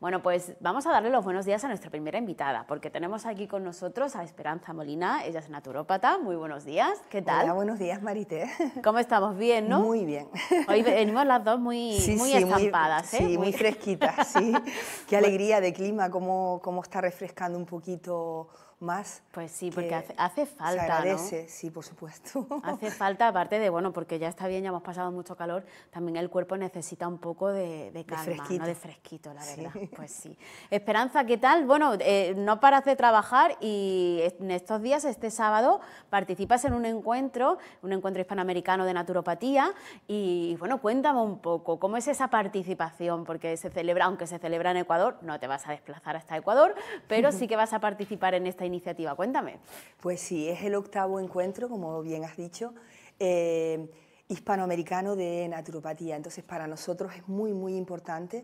Bueno, pues vamos a darle los buenos días a nuestra primera invitada, porque tenemos aquí con nosotros a Esperanza Molina, ella es naturópata. Muy buenos días, ¿qué tal? Hola, buenos días, Marité. ¿Cómo estamos? ¿Bien, no? Muy bien. Hoy venimos las dos muy estampadas, ¿eh? Sí, muy fresquitas, sí. Qué alegría de clima, cómo está refrescando un poquito más. Pues sí, porque hace falta, se agradece, ¿no? Sí, por supuesto. Hace falta, aparte de, bueno, porque ya está bien, ya hemos pasado mucho calor, también el cuerpo necesita un poco de calma, fresquito. ¿no? De fresquito, la verdad. Sí. Pues sí. Esperanza, ¿qué tal? Bueno, no paras de trabajar y en estos días, este sábado, participas en un encuentro hispanoamericano de naturopatía y, bueno, cuéntame un poco, ¿cómo es esa participación? Porque se celebra, aunque se celebra en Ecuador, no te vas a desplazar hasta Ecuador, pero sí que vas a participar en esta iniciativa. Cuéntame. Pues sí, es el 8º encuentro, como bien has dicho, hispanoamericano de naturopatía. Entonces, para nosotros es muy importante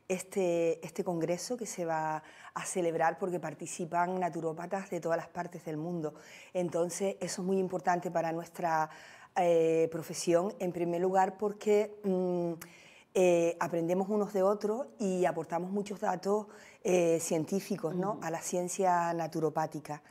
este congreso que se va a celebrar porque participan naturópatas de todas las partes del mundo. Entonces, eso es muy importante para nuestra profesión, en primer lugar porque aprendemos unos de otros y aportamos muchos datos científicos, ¿no? A la ciencia naturopática.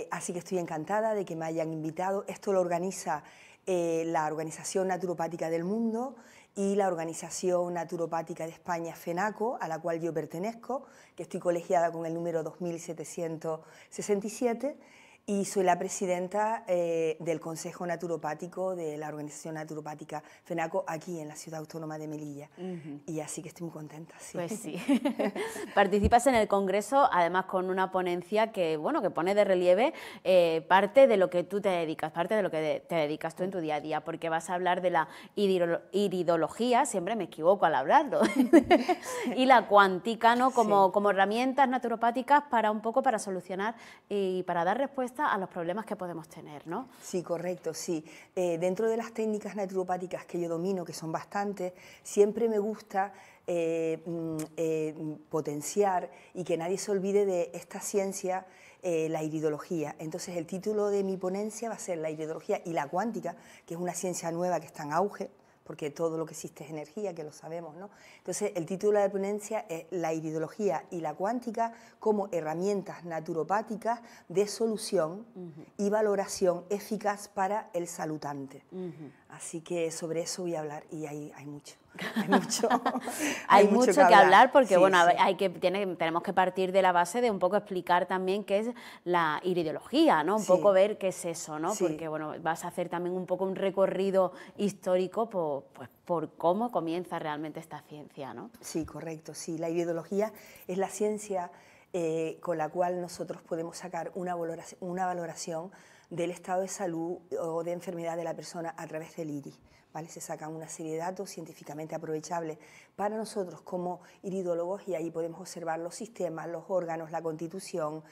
Así que estoy encantada de que me hayan invitado. Esto lo organiza la Organización Naturopática del Mundo y la Organización Naturopática de España, FENACO, a la cual yo pertenezco, que estoy colegiada con el número 2767, y soy la presidenta del Consejo Naturopático de la Organización Naturopática FENACO aquí en la Ciudad Autónoma de Melilla. Y así que estoy muy contenta. Sí. Pues sí. Participas en el Congreso, además con una ponencia que, bueno, que pone de relieve parte de lo que tú te dedicas, parte de lo que te dedicas tú en tu día a día, porque vas a hablar de la iridología, siempre me equivoco al hablarlo, y la cuántica, ¿no? Como herramientas naturopáticas para un poco para solucionar y para dar respuesta a los problemas que podemos tener, ¿no? Sí, correcto, sí. Dentro de las técnicas naturopáticas que yo domino, que son bastantes, siempre me gusta potenciar y que nadie se olvide de esta ciencia, la iridología. Entonces, el título de mi ponencia va a ser la iridología y la cuántica, que es una ciencia nueva que está en auge, porque todo lo que existe es energía, que lo sabemos, ¿no? Entonces, el título de la ponencia es la iridología y la cuántica como herramientas naturopáticas de solución y valoración eficaz para el salutante. Así que sobre eso voy a hablar y hay mucho. Hay mucho que hablar porque, sí, bueno, sí. tenemos que partir de la base de un poco explicar también qué es la iridología, ¿no? Un poco ver qué es eso, ¿no? Sí. Porque, bueno, vas a hacer también un poco un recorrido histórico por cómo comienza realmente esta ciencia, ¿no? Sí, correcto, sí. La iridología es la ciencia con la cual nosotros podemos sacar una valoración del estado de salud o de enfermedad de la persona a través del iris. ¿Vale? Se sacan una serie de datos científicamente aprovechables para nosotros como iridólogos y ahí podemos observar los sistemas, los órganos, la constitución,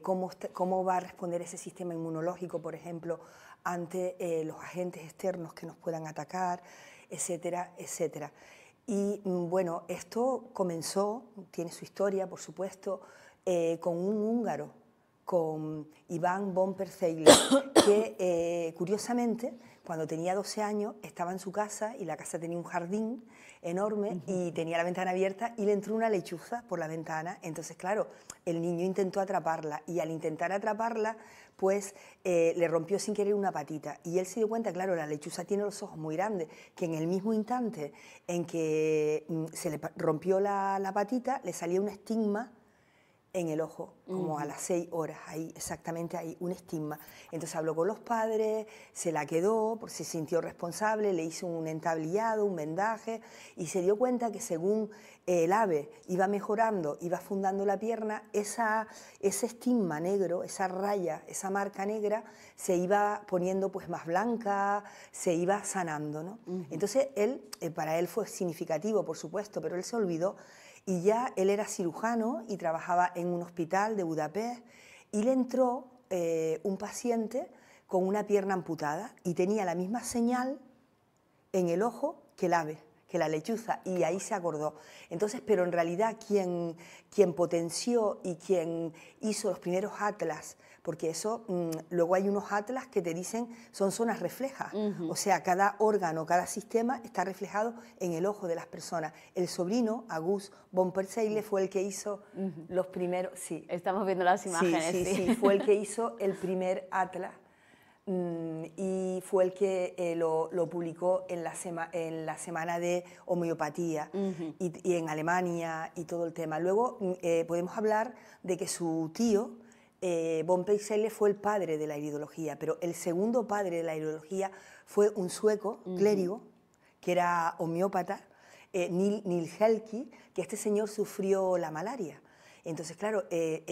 cómo va a responder ese sistema inmunológico, por ejemplo, ante los agentes externos que nos puedan atacar, etcétera, etcétera. Y bueno, esto comenzó, tiene su historia, por supuesto, con un húngaro, con Iván von Perceiler, que curiosamente, cuando tenía 12 años, estaba en su casa y la casa tenía un jardín enorme y tenía la ventana abierta y le entró una lechuza por la ventana. Entonces, claro, el niño intentó atraparla y al intentar atraparla, pues le rompió sin querer una patita. Y él se dio cuenta, claro, la lechuza tiene los ojos muy grandes, que en el mismo instante en que se le rompió la patita, le salía un estigma en el ojo, como a las 6 horas, ahí, exactamente ahí, un estigma. Entonces habló con los padres, se la quedó, porque se sintió responsable, le hizo un entablillado, un vendaje, y se dio cuenta que según el ave iba mejorando, iba fundando la pierna, ese estigma negro, esa raya, esa marca negra, se iba poniendo pues más blanca, se iba sanando, ¿no? Entonces para él fue significativo, por supuesto, pero él se olvidó. Y ya él era cirujano y trabajaba en un hospital de Budapest y le entró un paciente con una pierna amputada y tenía la misma señal en el ojo que el ave, que la lechuza, y ahí se acordó. Entonces, pero en realidad quien potenció y quien hizo los primeros atlas porque eso, luego hay unos atlas que te dicen, son zonas reflejas, o sea, cada órgano, cada sistema está reflejado en el ojo de las personas. El sobrino, August von Perseille, fue el que hizo los primeros, sí. Estamos viendo las imágenes, sí, fue el que hizo el primer atlas. Y fue el que lo publicó en la semana de homeopatía y en Alemania y todo el tema. Luego podemos hablar de que su tío, von Perseille, fue el padre de la iridología, pero el segundo padre de la iridología fue un sueco, clérigo, que era homeópata, Nils Helki, que este señor sufrió la malaria. Entonces, claro,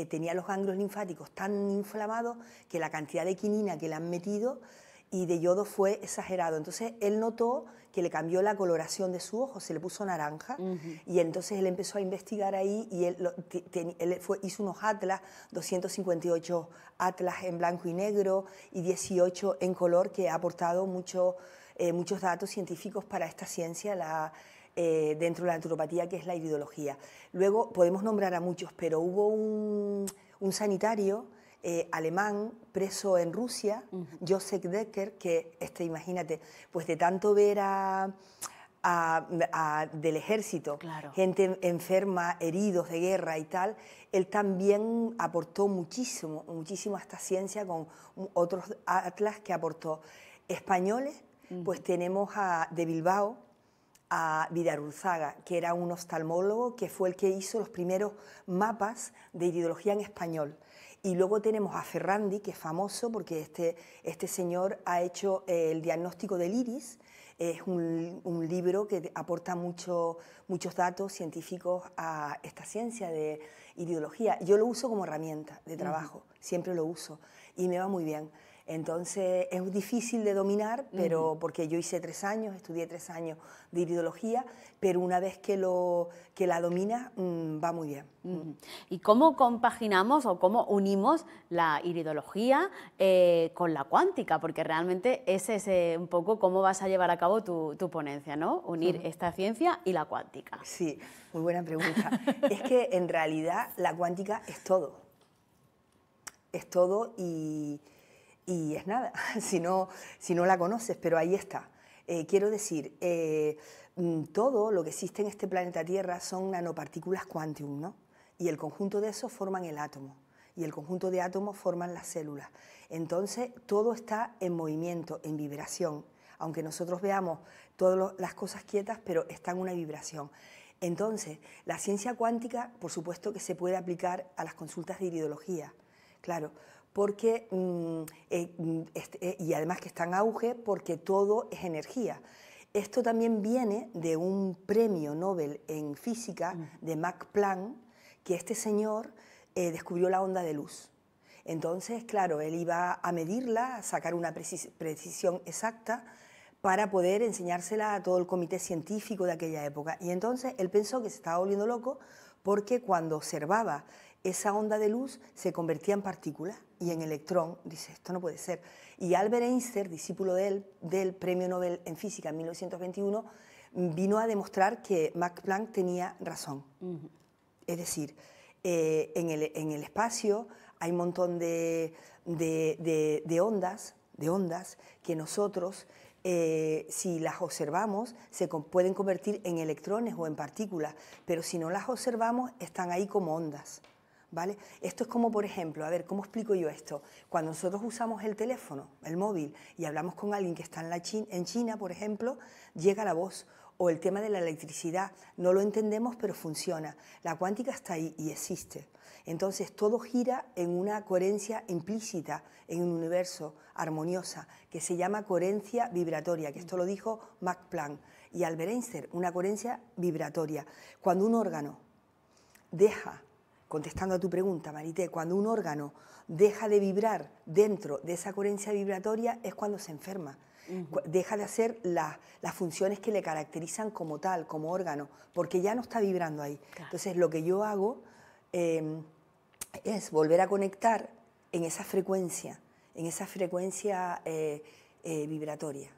tenía los ganglios linfáticos tan inflamados que la cantidad de quinina que le han metido y de yodo fue exagerado. Entonces, él notó que le cambió la coloración de su ojo, se le puso naranja, y entonces él empezó a investigar ahí y él hizo unos atlas, 258 atlas en blanco y negro y 18 en color, que ha aportado muchos datos científicos para esta ciencia, dentro de la naturopatía, que es la iridología. Luego podemos nombrar a muchos, pero hubo un sanitario alemán preso en Rusia, Joseph Decker, que imagínate, pues de tanto ver del ejército, claro, gente enferma, heridos de guerra y tal, él también aportó muchísimo a esta ciencia con otros atlas que aportó. Españoles, pues tenemos de Bilbao, a Vidarrúzaga, que era un oftalmólogo que fue el que hizo los primeros mapas de iridología en español. Y luego tenemos a Ferrandi, que es famoso porque este señor ha hecho el diagnóstico del iris. Es un libro que aporta muchos datos científicos a esta ciencia de iridología. Yo lo uso como herramienta de trabajo, siempre lo uso y me va muy bien. Entonces es difícil de dominar, pero porque yo hice 3 años, estudié 3 años de iridología, pero una vez que la dominas, va muy bien. ¿Y cómo compaginamos o cómo unimos la iridología con la cuántica? Porque realmente ese es un poco cómo vas a llevar a cabo tu ponencia, ¿no? Unir esta ciencia y la cuántica. Sí, muy buena pregunta. Es que en realidad la cuántica es todo. Es todo y es nada, si no la conoces, pero ahí está. Quiero decir, todo lo que existe en este planeta Tierra son nanopartículas quantum, ¿no? Y el conjunto de esos forman el átomo, y el conjunto de átomos forman las células. Entonces, todo está en movimiento, en vibración, aunque nosotros veamos todas las cosas quietas, pero está en una vibración. Entonces, la ciencia cuántica, por supuesto que se puede aplicar a las consultas de iridología, claro, porque, y además que está en auge, porque todo es energía. Esto también viene de un premio Nobel en física de Max Planck, que este señor descubrió la onda de luz. Entonces, claro, él iba a medirla, a sacar una precisión exacta para poder enseñársela a todo el comité científico de aquella época. Y entonces él pensó que se estaba volviendo loco porque cuando observaba esa onda de luz se convertía en partícula y en electrón. Dice, esto no puede ser. Y Albert Einstein, discípulo del premio Nobel en física en 1921, vino a demostrar que Max Planck tenía razón. Es decir, en el espacio hay un montón de ondas que nosotros, si las observamos, se pueden convertir en electrones o en partículas, pero si no las observamos, están ahí como ondas. ¿Vale? Esto es como, por ejemplo, a ver, ¿cómo explico yo esto? Cuando nosotros usamos el teléfono, el móvil, y hablamos con alguien que está en China, por ejemplo, llega la voz. O el tema de la electricidad, no lo entendemos, pero funciona. La cuántica está ahí y existe. Entonces, todo gira en una coherencia implícita, en un universo armoniosa, que se llama coherencia vibratoria, que esto lo dijo Max Planck y Albert Einstein, una coherencia vibratoria. Cuando un órgano deja, contestando a tu pregunta, Marité, cuando un órgano deja de vibrar dentro de esa coherencia vibratoria es cuando se enferma. Deja de hacer las funciones que le caracterizan como tal, como órgano, porque ya no está vibrando ahí. Claro. Entonces, lo que yo hago es volver a conectar en esa frecuencia vibratoria.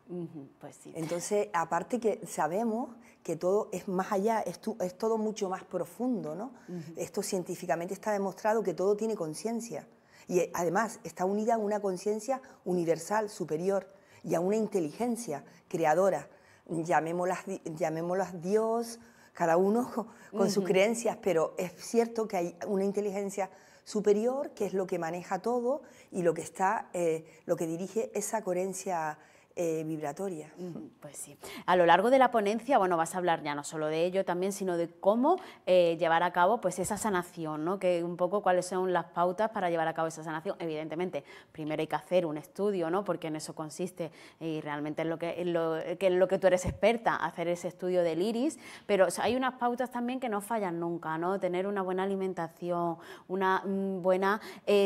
Pues sí. Entonces, aparte que sabemos que todo es más allá, es todo mucho más profundo, ¿no? Esto científicamente está demostrado que todo tiene conciencia. Y además está unida a una conciencia universal, superior, y a una inteligencia creadora. Llamémoslas Dios, cada uno con sus creencias, pero es cierto que hay una inteligencia superior que es lo que maneja todo y lo que dirige esa coherencia vibratoria. Pues sí. A lo largo de la ponencia, bueno, vas a hablar ya no solo de ello también, sino de cómo llevar a cabo pues esa sanación, ¿no? Que un poco cuáles son las pautas para llevar a cabo esa sanación. Evidentemente, primero hay que hacer un estudio, ¿no? Porque en eso consiste y realmente es lo que tú eres experta, hacer ese estudio del iris, pero hay unas pautas también que no fallan nunca, ¿no? Tener una buena alimentación, una buena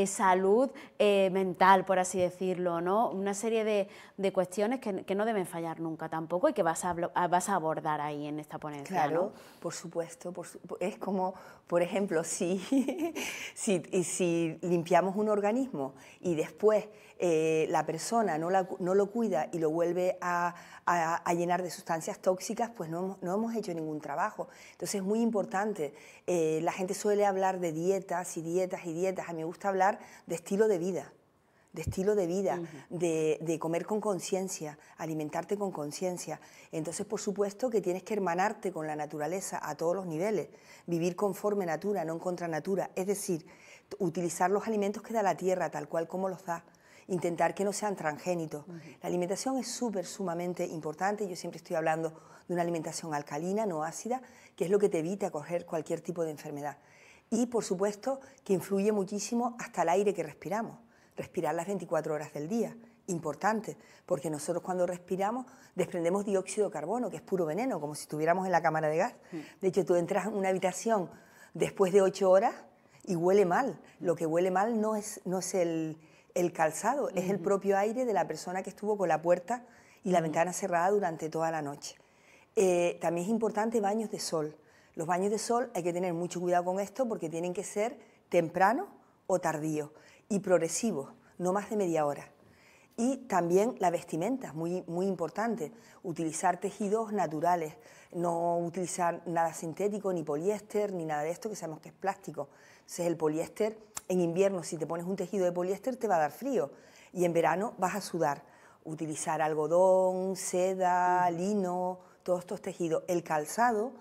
salud mental, por así decirlo, ¿no? Una serie de cuestiones que no deben fallar nunca tampoco y que vas a abordar ahí en esta ponencia. Claro, ¿no? por supuesto. Es como, por ejemplo, si limpiamos un organismo y después la persona no lo cuida y lo vuelve a llenar de sustancias tóxicas, pues no hemos hecho ningún trabajo. Entonces es muy importante. La gente suele hablar de dietas y dietas y dietas. A mí me gusta hablar de estilo de vida. De comer con conciencia, alimentarte con conciencia. Entonces, por supuesto que tienes que hermanarte con la naturaleza a todos los niveles, vivir conforme natura, no en contra natura, es decir, utilizar los alimentos que da la tierra tal cual como los da, intentar que no sean transgénitos. La alimentación es sumamente importante. Yo siempre estoy hablando de una alimentación alcalina, no ácida, que es lo que te evita coger cualquier tipo de enfermedad. Y, por supuesto, que influye muchísimo hasta el aire que respiramos. Respirar las 24 horas del día, importante, porque nosotros cuando respiramos desprendemos dióxido de carbono, que es puro veneno, como si estuviéramos en la cámara de gas. De hecho, tú entras en una habitación después de 8 horas y huele mal. Lo que huele mal no es el calzado, es el propio aire de la persona que estuvo con la puerta y la ventana cerrada durante toda la noche. También es importante baños de sol. Los baños de sol hay que tener mucho cuidado con esto porque tienen que ser temprano o tardío y progresivos, no más de media hora. Y también la vestimenta, muy importante, utilizar tejidos naturales, no utilizar nada sintético, ni poliéster, ni nada de esto, que sabemos que es plástico. Entonces el poliéster, en invierno, si te pones un tejido de poliéster, te va a dar frío, y en verano vas a sudar. Utilizar algodón, seda, lino, todos estos tejidos. El calzado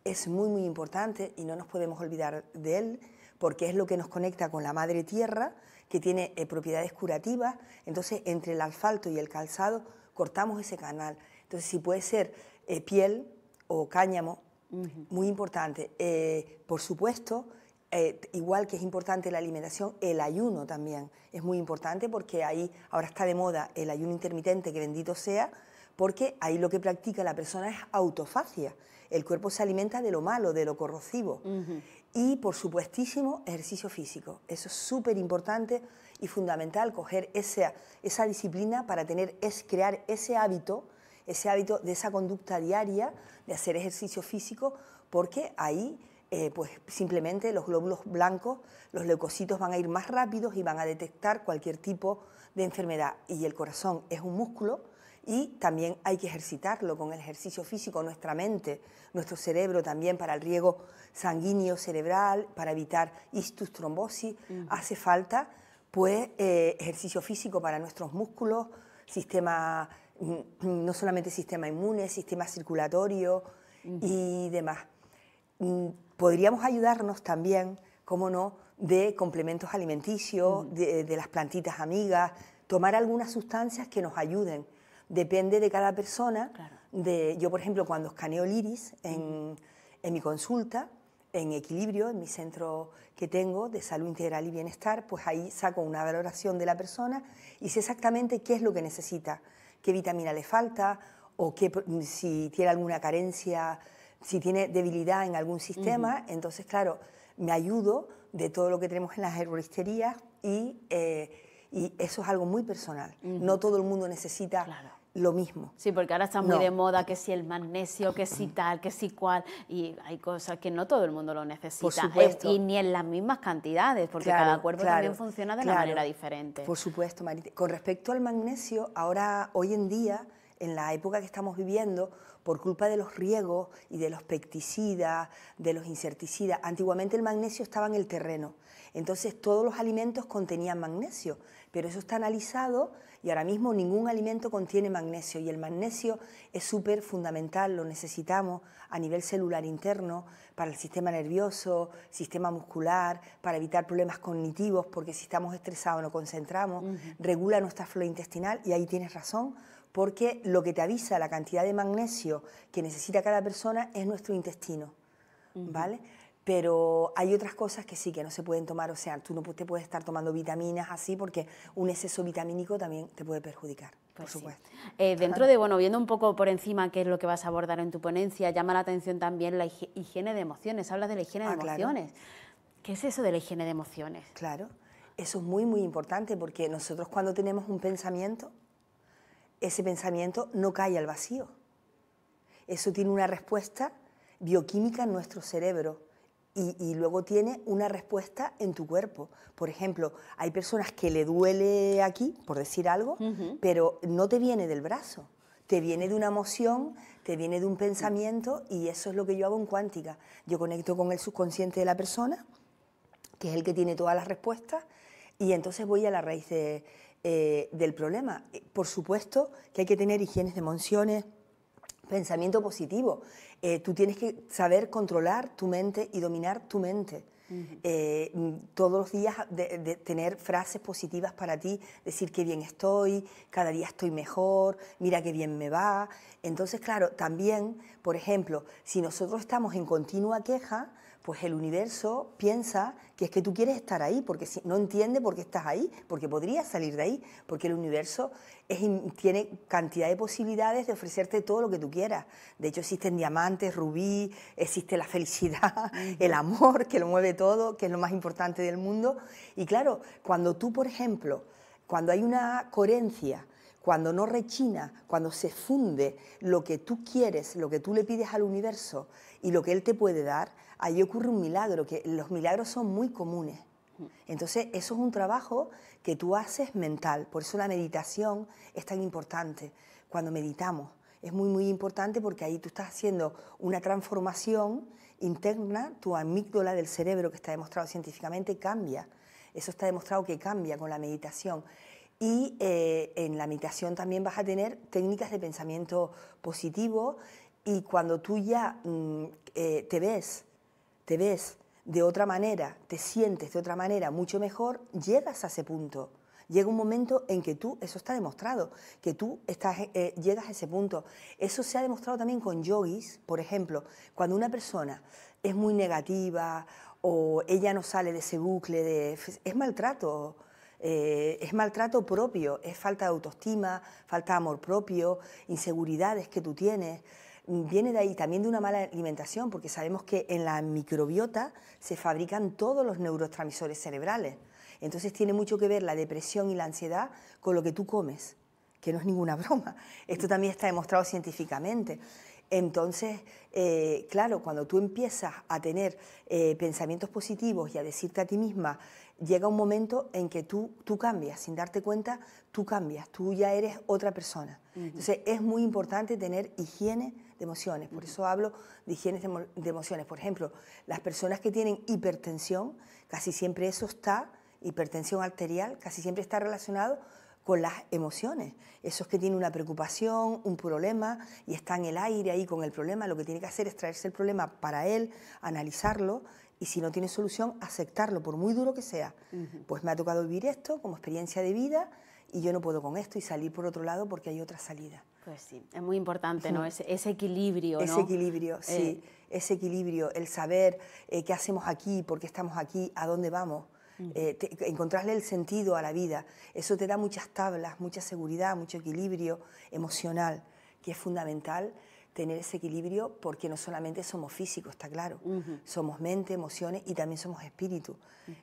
es muy importante y no nos podemos olvidar de él, porque es lo que nos conecta con la madre tierra, que tiene propiedades curativas. Entonces, entre el asfalto y el calzado cortamos ese canal. Entonces, si puede ser piel o cáñamo, muy importante. Por supuesto, igual que es importante la alimentación, el ayuno también es muy importante, porque ahí ahora está de moda el ayuno intermitente, que bendito sea, porque ahí lo que practica la persona es autofagia. El cuerpo se alimenta de lo malo, de lo corrosivo. Y, por supuestísimo, ejercicio físico. Eso es súper importante y fundamental, coger esa disciplina para crear ese hábito de esa conducta diaria de hacer ejercicio físico, porque ahí pues simplemente los glóbulos blancos, los leucocitos van a ir más rápidos y van a detectar cualquier tipo de enfermedad. Y el corazón es un músculo, y también hay que ejercitarlo con el ejercicio físico, nuestra mente, nuestro cerebro también, para el riego sanguíneo cerebral, para evitar ictus, trombosis. Hace falta pues ejercicio físico para nuestros músculos, no solamente sistema inmune, sistema circulatorio y demás. Podríamos ayudarnos también, cómo no, de complementos alimenticios, de las plantitas amigas, tomar algunas sustancias que nos ayuden. Depende de cada persona. Claro. Yo, por ejemplo, cuando escaneo el iris en mi consulta, en Equilibrio, en mi centro que tengo de salud integral y bienestar, pues ahí saco una valoración de la persona y sé exactamente qué es lo que necesita, qué vitamina le falta, o si tiene alguna carencia, si tiene debilidad en algún sistema. Entonces, claro, me ayudo de todo lo que tenemos en las herboristerías y eso es algo muy personal. No todo el mundo necesita lo mismo. Sí, porque ahora está muy de moda que si el magnesio, que si tal, que si cual, y hay cosas que no todo el mundo lo necesita. Por supuesto. Y ni en las mismas cantidades, porque cada cuerpo también funciona de una manera diferente. Por supuesto, Marita. Con respecto al magnesio, hoy en día en la época que estamos viviendo, por culpa de los riegos y de los pesticidas, de los insecticidas. Antiguamente el magnesio estaba en el terreno, entonces todos los alimentos contenían magnesio, pero eso está analizado y ahora mismo ningún alimento contiene magnesio, y el magnesio es súper fundamental, lo necesitamos a nivel celular interno, para el sistema nervioso, sistema muscular, para evitar problemas cognitivos, porque si estamos estresados no concentramos, regula nuestra flora intestinal, y ahí tienes razón, porque lo que te avisa la cantidad de magnesio que necesita cada persona es nuestro intestino, ¿vale? Pero hay otras cosas que sí, que no se pueden tomar, o sea, tú no te puedes estar tomando vitaminas así, porque un exceso vitamínico también te puede perjudicar, por supuesto. Dentro de, bueno, viendo un poco por encima qué es lo que vas a abordar en tu ponencia, llama la atención también la higiene de emociones. Hablas de la higiene de emociones. Claro. ¿Qué es eso de la higiene de emociones? Claro, eso es muy, muy importante, porque nosotros cuando tenemos un pensamiento, ese pensamiento no cae al vacío. Eso tiene una respuesta bioquímica en nuestro cerebro. Y luego tiene una respuesta en tu cuerpo. Por ejemplo, hay personas que le duele aquí, por decir algo, pero no te viene del brazo, te viene de una emoción, te viene de un pensamiento, y eso es lo que yo hago en cuántica. Yo conecto con el subconsciente de la persona, que es el que tiene todas las respuestas, y entonces voy a la raíz del problema. Por supuesto que hay que tener higienes de emociones, pensamiento positivo. Tú tienes que saber controlar tu mente y dominar tu mente. Todos los días de tener frases positivas para ti, decir qué bien estoy, cada día estoy mejor, mira qué bien me va. Entonces, claro, también, por ejemplo, si nosotros estamos en continua queja, pues el universo piensa que es que tú quieres estar ahí, porque no entiende por qué estás ahí, porque podrías salir de ahí, porque el universo tiene cantidad de posibilidades de ofrecerte todo lo que tú quieras. De hecho, existen diamantes, rubí, existe la felicidad, el amor, que lo mueve todo, que es lo más importante del mundo. Y claro, cuando tú, por ejemplo, cuando hay una coherencia, cuando no rechina, cuando se funde lo que tú quieres, lo que tú le pides al universo y lo que él te puede dar, ahí ocurre un milagro, que los milagros son muy comunes. Entonces, eso es un trabajo que tú haces mental, por eso la meditación es tan importante. Cuando meditamos es muy, muy importante, porque ahí tú estás haciendo una transformación interna, tu amígdala del cerebro, que está demostrado científicamente, cambia. Eso está demostrado que cambia con la meditación. Y en la meditación también vas a tener técnicas de pensamiento positivo, y cuando tú ya te ves de otra manera, te sientes de otra manera mucho mejor, llegas a ese punto. Llega un momento en que tú, eso está demostrado, que tú llegas a ese punto. Eso se ha demostrado también con yogis, por ejemplo, cuando una persona es muy negativa o ella no sale de ese bucle, es maltrato. Es maltrato propio, es falta de autoestima, falta de amor propio, inseguridades que tú tienes. Viene de ahí también de una mala alimentación, porque sabemos que en la microbiota se fabrican todos los neurotransmisores cerebrales. Entonces tiene mucho que ver la depresión y la ansiedad con lo que tú comes, que no es ninguna broma. Esto también está demostrado científicamente. Entonces, claro, cuando tú empiezas a tener pensamientos positivos y a decirte a ti misma, llega un momento en que tú cambias, sin darte cuenta, tú cambias, tú ya eres otra persona. Entonces, es muy importante tener higiene de emociones, por eso hablo de higiene de emociones. Por ejemplo, las personas que tienen hipertensión, casi siempre eso está, hipertensión arterial, casi siempre está relacionado con las emociones. Eso es que tiene una preocupación, un problema, y está en el aire ahí con el problema. Lo que tiene que hacer es traerse el problema para él, analizarlo, y si no tiene solución, aceptarlo, por muy duro que sea. Pues me ha tocado vivir esto como experiencia de vida, y yo no puedo con esto, y salir por otro lado porque hay otra salida. Pues sí, es muy importante, ¿no? Ese equilibrio, ¿no? Ese equilibrio, sí, ese equilibrio, el saber qué hacemos aquí, por qué estamos aquí, a dónde vamos. Encontrarle el sentido a la vida, eso te da muchas tablas, mucha seguridad, mucho equilibrio emocional, que es fundamental tener ese equilibrio, porque no solamente somos físicos, está claro, somos mente, emociones y también somos espíritu.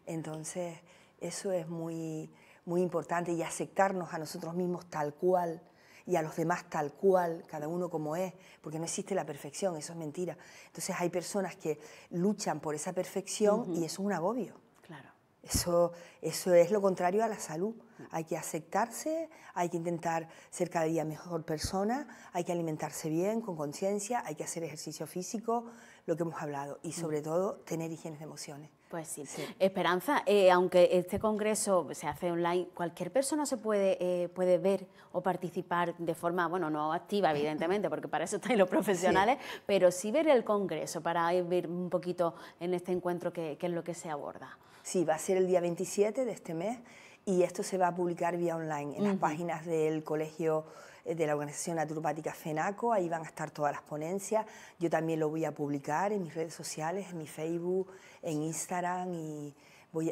Entonces, eso es muy, muy importante, y aceptarnos a nosotros mismos tal cual y a los demás tal cual, cada uno como es, porque no existe la perfección, eso es mentira. Entonces, hay personas que luchan por esa perfección y eso es un agobio. Claro. Eso es lo contrario a la salud. Hay que aceptarse, hay que intentar ser cada día mejor persona, hay que alimentarse bien, con conciencia, hay que hacer ejercicio físico, lo que hemos hablado, y sobre todo tener higiene de emociones. Pues sí. Esperanza, aunque este congreso se hace online, ¿cualquier persona se puede ver o participar de forma, bueno, no activa, evidentemente, porque para eso están los profesionales, pero sí ver el congreso, para ver un poquito en este encuentro qué es lo que se aborda? Sí, va a ser el día 27 de este mes y esto se va a publicar vía online en las páginas del colegio de la organización naturopática FENACO, ahí van a estar todas las ponencias. Yo también lo voy a publicar en mis redes sociales, en mi Facebook, en Instagram, y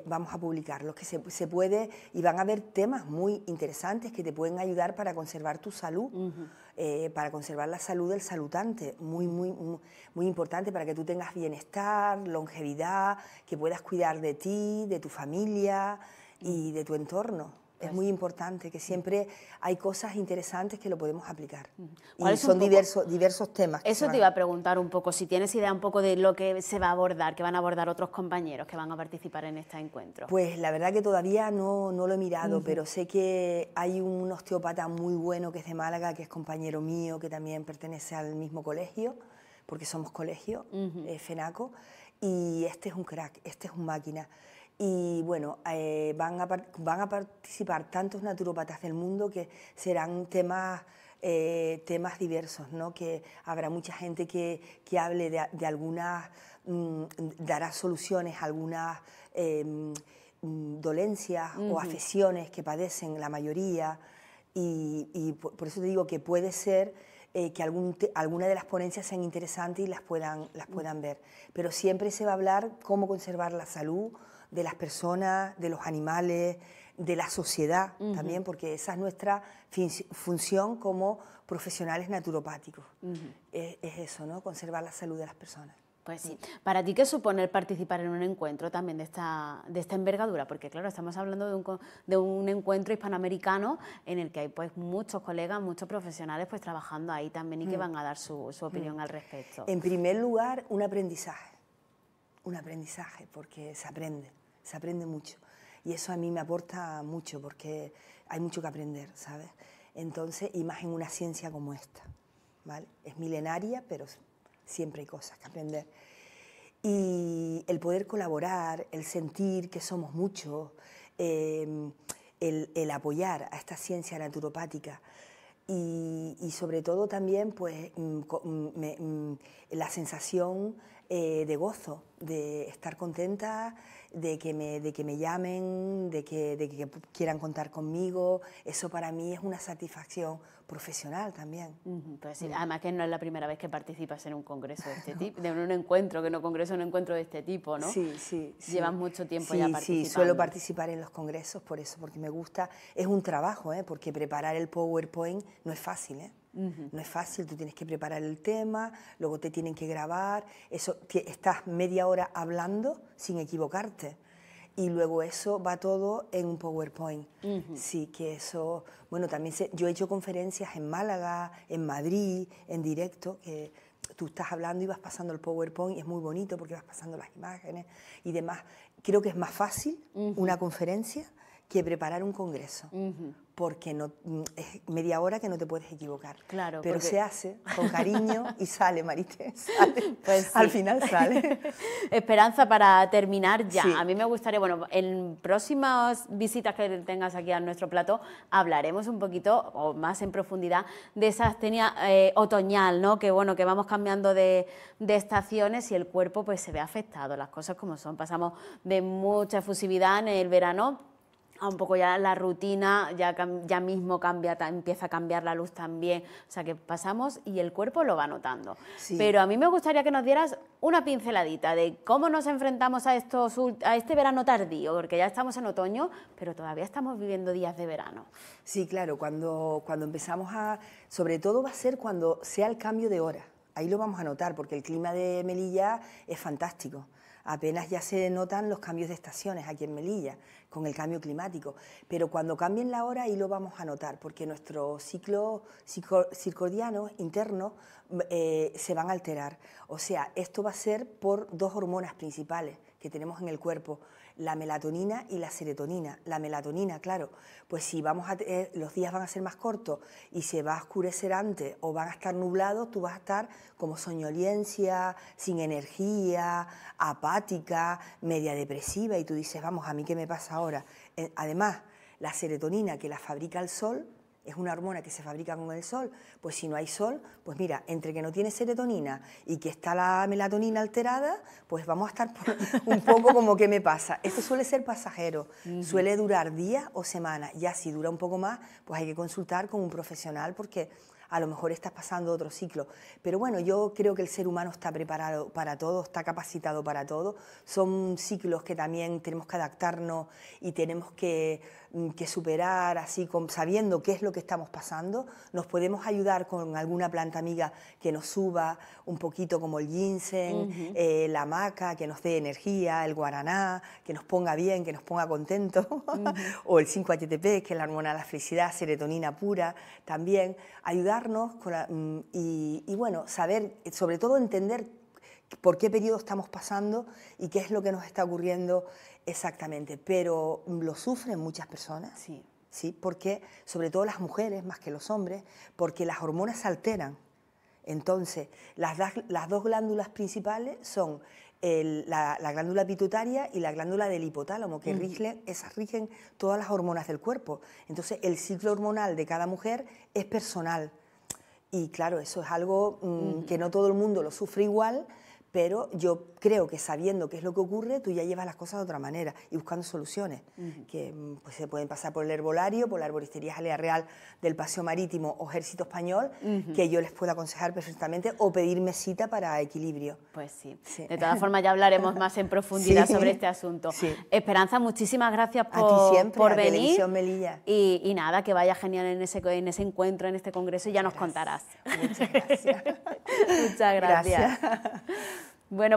vamos a publicar lo que se puede, y van a haber temas muy interesantes que te pueden ayudar para conservar tu salud, para conservar la salud del salutante, muy importante para que tú tengas bienestar, longevidad, que puedas cuidar de ti, de tu familia y de tu entorno. Es muy importante, que siempre hay cosas interesantes que lo podemos aplicar. Y son diversos temas. Eso te iba a preguntar un poco, si tienes idea un poco de lo que se va a abordar, que van a abordar otros compañeros que van a participar en este encuentro. Pues la verdad que todavía no lo he mirado, pero sé que hay un osteópata muy bueno que es de Málaga, que es compañero mío, que también pertenece al mismo colegio, porque somos colegio, FENACO, y este es un crack, este es un máquina. Y bueno, van a participar tantos naturópatas del mundo que serán temas diversos, ¿no? Que habrá mucha gente que hable de algunas, dará soluciones a algunas dolencias o afecciones que padecen la mayoría, y por eso te digo que puede ser que alguna de las ponencias sean interesantes y las puedan ver, pero siempre se va a hablar cómo conservar la salud de las personas, de los animales, de la sociedad también, porque esa es nuestra función como profesionales naturopáticos. Es eso, ¿no? Conservar la salud de las personas. Pues sí. ¿Para ti qué supone el participar en un encuentro también de esta envergadura? Porque claro, estamos hablando de un encuentro hispanoamericano en el que hay pues muchos colegas, muchos profesionales pues trabajando ahí también y que van a dar su opinión al respecto. En primer lugar, un aprendizaje, porque se aprende mucho. Y eso a mí me aporta mucho, porque hay mucho que aprender, ¿sabes? Entonces, y más en una ciencia como esta, ¿vale? Es milenaria, pero siempre hay cosas que aprender. Y el poder colaborar, el sentir que somos muchos, el apoyar a esta ciencia naturopática, y sobre todo también pues la sensación de gozo, de estar contenta, de que me llamen, de que quieran contar conmigo. Eso para mí es una satisfacción profesional también. Pues sí, además que no es la primera vez que participas en un congreso de este tipo, de un encuentro de este tipo, ¿no? Sí. Llevas mucho tiempo ya participando. Sí, suelo participar en los congresos por eso, porque me gusta. Es un trabajo, porque preparar el PowerPoint no es fácil, No es fácil, tú tienes que preparar el tema, luego te tienen que grabar, estás media hora hablando sin equivocarte, y luego eso va todo en un PowerPoint. Sí, que eso... Bueno, también yo he hecho conferencias en Málaga, en Madrid, en directo, que tú estás hablando y vas pasando el PowerPoint, y es muy bonito porque vas pasando las imágenes y demás. Creo que es más fácil una conferencia que preparar un congreso, porque es media hora que no te puedes equivocar. Claro, pero se hace con cariño y sale, Marité, sale. Pues sí. Al final sale. Esperanza, para terminar ya, Sí. a mí me gustaría, bueno, en próximas visitas que tengas aquí a nuestro plató, hablaremos un poquito o más en profundidad de esa astenia otoñal, ¿no? Que bueno, que vamos cambiando de estaciones y el cuerpo pues se ve afectado, las cosas como son. Pasamos de mucha efusividad en el verano a un poco ya la rutina, ya mismo empieza a cambiar la luz también, o sea que pasamos y el cuerpo lo va notando. Sí. Pero a mí me gustaría que nos dieras una pinceladita de cómo nos enfrentamos a este verano tardío, porque ya estamos en otoño, pero todavía estamos viviendo días de verano. Sí, claro, cuando empezamos sobre todo va a ser cuando sea el cambio de hora, ahí lo vamos a notar, porque el clima de Melilla es fantástico. Apenas ya se notan los cambios de estaciones aquí en Melilla, con el cambio climático. Pero cuando cambien la hora, ahí lo vamos a notar, porque nuestros ciclos circadianos internos se van a alterar. O sea, esto va a ser por dos hormonas principales, que tenemos en el cuerpo, la melatonina y la serotonina. La melatonina, claro, pues si los días van a ser más cortos y se va a oscurecer antes o van a estar nublados, tú vas a estar como soñolencia, sin energía, apática, media depresiva, y tú dices, vamos, ¿a mí qué me pasa ahora? Además, la serotonina, que la fabrica el sol, es una hormona que se fabrica con el sol, pues si no hay sol, pues mira, entre que no tiene serotonina y que está la melatonina alterada, pues vamos a estar un poco como ¿qué me pasa? Esto suele ser pasajero, suele durar días o semanas, ya si dura un poco más, pues hay que consultar con un profesional porque a lo mejor estás pasando otro ciclo. Pero bueno, yo creo que el ser humano está preparado para todo, está capacitado para todo. Son ciclos que también tenemos que adaptarnos y tenemos que superar, así sabiendo qué es lo que estamos pasando. Nos podemos ayudar con alguna planta amiga que nos suba un poquito, como el ginseng, la maca, que nos dé energía, el guaraná, que nos ponga bien, que nos ponga contentos, o el 5-HTP, que es la hormona de la felicidad, serotonina pura, también ayudarnos y bueno, saber, sobre todo entender por qué periodo estamos pasando y qué es lo que nos está ocurriendo exactamente. Pero lo sufren muchas personas, sí, porque sobre todo las mujeres más que los hombres, porque las hormonas se alteran. Entonces, las dos glándulas principales son la glándula pituitaria y la glándula del hipotálamo, que rigen todas las hormonas del cuerpo. Entonces, el ciclo hormonal de cada mujer es personal. Y claro, eso es algo que no todo el mundo lo sufre igual, pero yo creo que sabiendo qué es lo que ocurre, tú ya llevas las cosas de otra manera y buscando soluciones, que pues, se pueden pasar por el herbolario, por la Arboristería Jalea Real del Paseo Marítimo o Ejército Español, que yo les puedo aconsejar perfectamente, o pedirme cita para equilibrio. Pues sí. De todas formas ya hablaremos más en profundidad sobre este asunto. Esperanza, muchísimas gracias por venir. Televisión Melilla. Y nada, que vaya genial en ese encuentro, en este congreso, y ya nos contarás. Muchas gracias. Muchas gracias. Bueno, pues